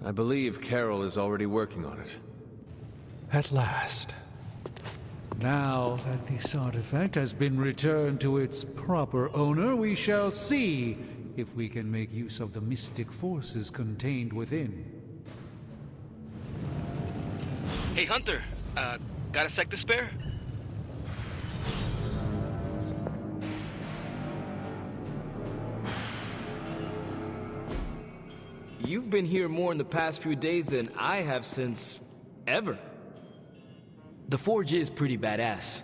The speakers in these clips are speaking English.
I believe Carol is already working on it. At last. Now that this artifact has been returned to its proper owner, we shall see if we can make use of the mystic forces contained within. Hey, Hunter. Got a sec to spare? You've been here more in the past few days than I have since... ever. The forge is pretty badass,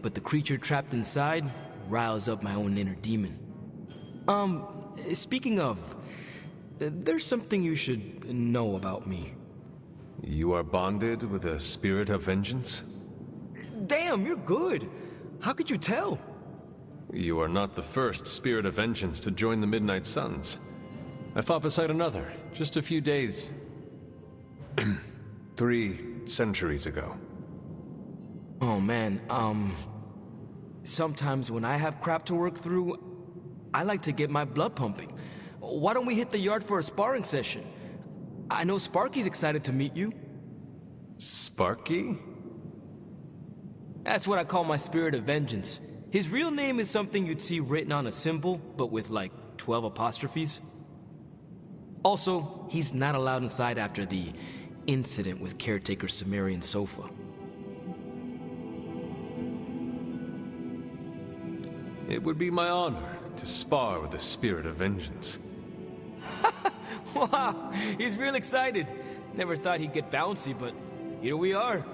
but the creature trapped inside riles up my own inner demon. Speaking of, there's something you should know about me. You are bonded with a spirit of vengeance? Damn, you're good. How could you tell? You are not the first spirit of vengeance to join the Midnight Suns. I fought beside another, just a few days... 3 centuries ago. Oh man, sometimes when I have crap to work through, I like to get my blood pumping. Why don't we hit the yard for a sparring session? I know Sparky's excited to meet you. Sparky? That's what I call my spirit of vengeance. His real name is something you'd see written on a symbol, but with like 12 apostrophes. Also, he's not allowed inside after the incident with caretaker Sumerian Sofa. It would be my honor to spar with the spirit of vengeance. Wow, he's real excited. Never thought he'd get bouncy, but here we are.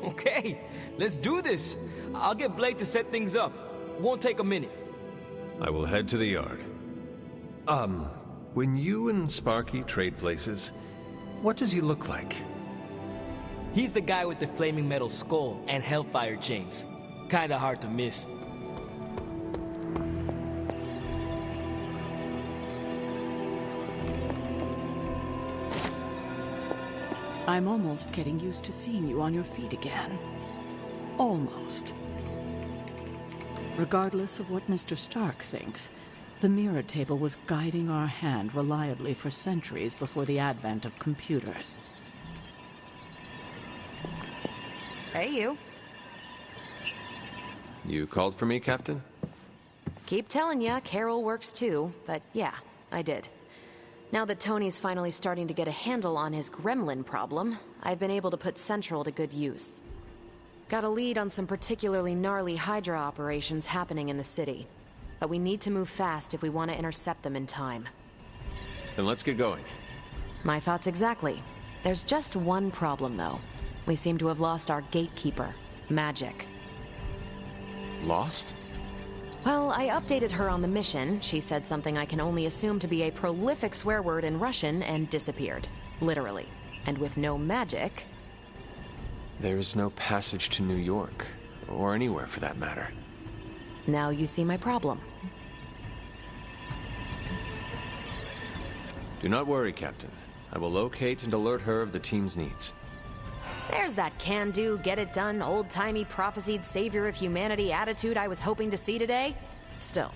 Okay, let's do this. I'll get Blake to set things up. Won't take a minute. I will head to the yard. When you and Sparky trade places, what does he look like? He's the guy with the flaming metal skull and hellfire chains. Kinda hard to miss. I'm almost getting used to seeing you on your feet again. Almost. Regardless of what Mr. Stark thinks, the mirror table was guiding our hand reliably for centuries before the advent of computers. Hey, you. You called for me, Captain? Keep telling ya, Carol works too, but yeah, I did. Now that Tony's finally starting to get a handle on his gremlin problem, I've been able to put Central to good use. Got a lead on some particularly gnarly Hydra operations happening in the city. But we need to move fast if we want to intercept them in time. Then let's get going. My thoughts exactly. There's just one problem, though. We seem to have lost our gatekeeper, Magic. Lost? Well, I updated her on the mission. She said something I can only assume to be a prolific swear word in Russian and disappeared. Literally. And with no magic... There is no passage to New York, or anywhere for that matter. Now you see my problem. Do not worry, Captain. I will locate and alert her of the team's needs. There's that can-do, get-it-done, old-timey prophesied savior of humanity attitude I was hoping to see today. Still,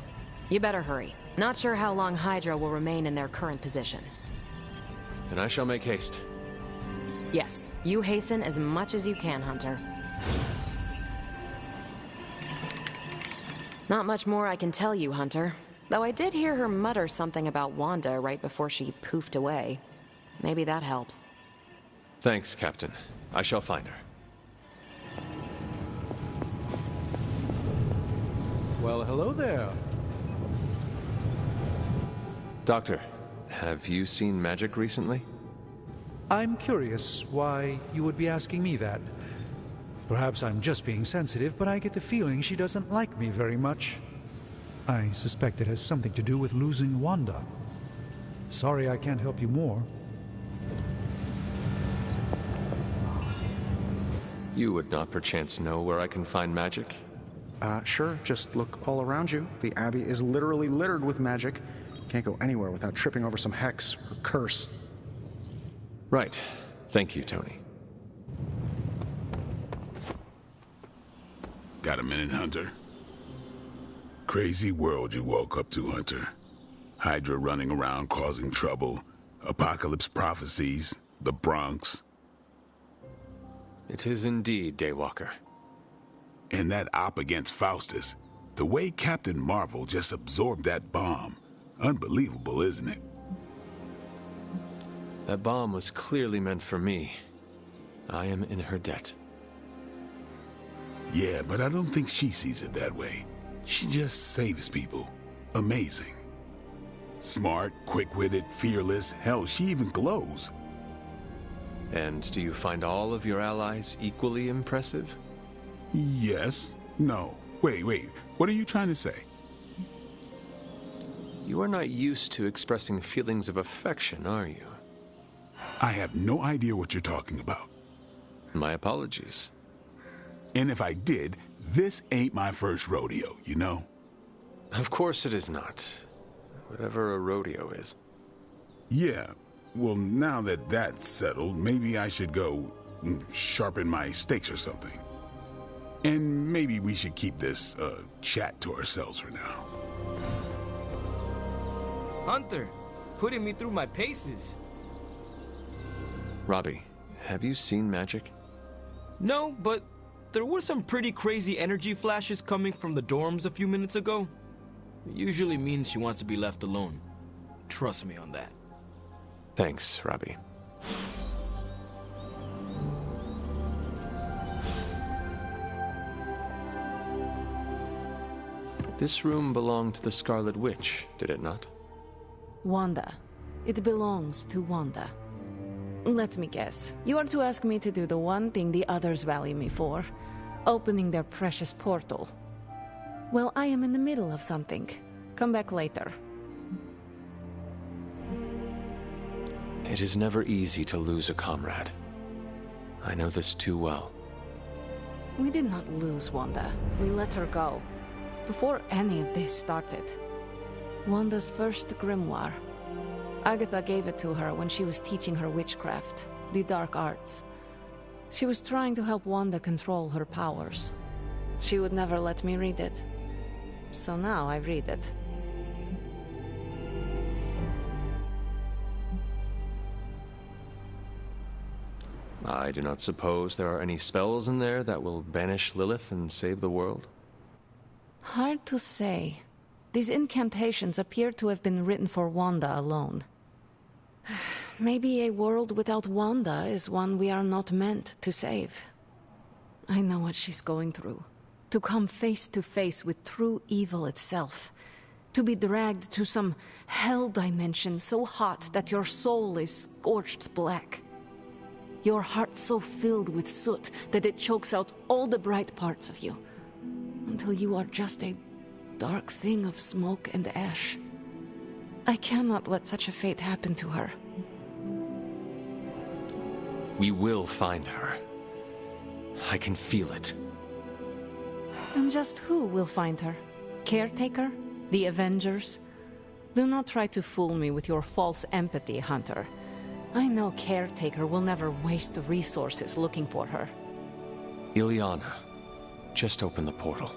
you better hurry. Not sure how long Hydra will remain in their current position. Then I shall make haste. Yes, you hasten as much as you can, Hunter. Not much more I can tell you, Hunter. Though I did hear her mutter something about Wanda right before she poofed away. Maybe that helps. Thanks, Captain. I shall find her. Well, hello there. Doctor, have you seen Magic recently? I'm curious why you would be asking me that. Perhaps I'm just being sensitive, but I get the feeling she doesn't like me very much. I suspect it has something to do with losing Wanda. Sorry I can't help you more. You would not perchance know where I can find magic? Sure. Just look all around you. The Abbey is literally littered with magic. Can't go anywhere without tripping over some hex or curse. Right. Thank you, Tony. Got a minute, Hunter? Crazy world you woke up to, Hunter. Hydra running around causing trouble. Apocalypse prophecies, the Bronx. It is indeed, Daywalker. And that op against Faustus. The way Captain Marvel just absorbed that bomb. Unbelievable, isn't it? That bomb was clearly meant for me. I am in her debt. Yeah, but I don't think she sees it that way. She just saves people. Amazing. Smart, quick-witted, fearless. Hell, she even glows. And do you find all of your allies equally impressive? Yes. No. Wait. What are you trying to say? You are not used to expressing feelings of affection, are you? I have no idea what you're talking about. My apologies. And if I did, this ain't my first rodeo, you know? Of course it is not. Whatever a rodeo is. Yeah. Well, now that that's settled, maybe I should go sharpen my stakes or something. And maybe we should keep this chat to ourselves for now. Hunter, putting me through my paces. Robbie, have you seen magic? No, but there were some pretty crazy energy flashes coming from the dorms a few minutes ago. It usually means she wants to be left alone. Trust me on that. Thanks, Robbie. This room belonged to the Scarlet Witch, did it not? Wanda. It belongs to Wanda. Let me guess. You are to ask me to do the one thing the others value me for. Opening their precious portal. Well, I am in the middle of something. Come back later. It is never easy to lose a comrade. I know this too well. We did not lose Wanda. We let her go. Before any of this started. Wanda's first grimoire. Agatha gave it to her when she was teaching her witchcraft, the dark arts. She was trying to help Wanda control her powers. She would never let me read it. So now I read it. I do not suppose there are any spells in there that will banish Lilith and save the world? Hard to say. These incantations appear to have been written for Wanda alone. Maybe a world without Wanda is one we are not meant to save. I know what she's going through. To come face to face with true evil itself. To be dragged to some hell dimension so hot that your soul is scorched black. Your heart so filled with soot that it chokes out all the bright parts of you. Until you are just a dark thing of smoke and ash. I cannot let such a fate happen to her. We will find her. I can feel it. And just who will find her? Caretaker? The Avengers? Do not try to fool me with your false empathy, Hunter. I know Caretaker will never waste the resources looking for her. Ileana, just open the portal.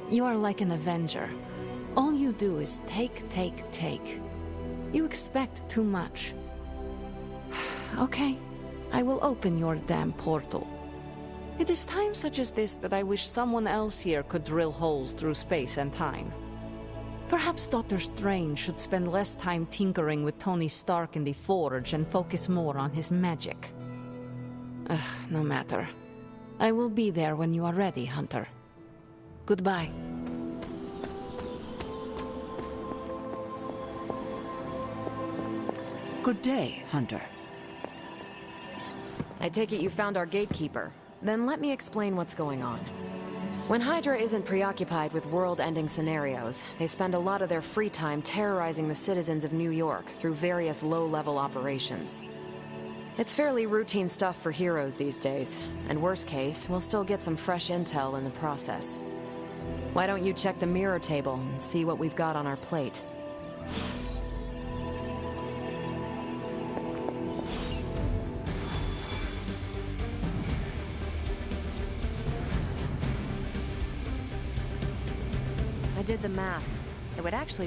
You are like an Avenger. All you do is take, take, take. You expect too much. Okay, I will open your damn portal. It is times such as this that I wish someone else here could drill holes through space and time. Perhaps Doctor Strange should spend less time tinkering with Tony Stark in the Forge and focus more on his magic. No matter. I will be there when you are ready, Hunter. Goodbye. Good day, Hunter. I take it you found our gatekeeper. Then let me explain what's going on. When Hydra isn't preoccupied with world-ending scenarios, they spend a lot of their free time terrorizing the citizens of New York through various low-level operations. It's fairly routine stuff for heroes these days, and worst case, we'll still get some fresh intel in the process. Why don't you check the mirror table and see what we've got on our plate? I did the math. It would actually be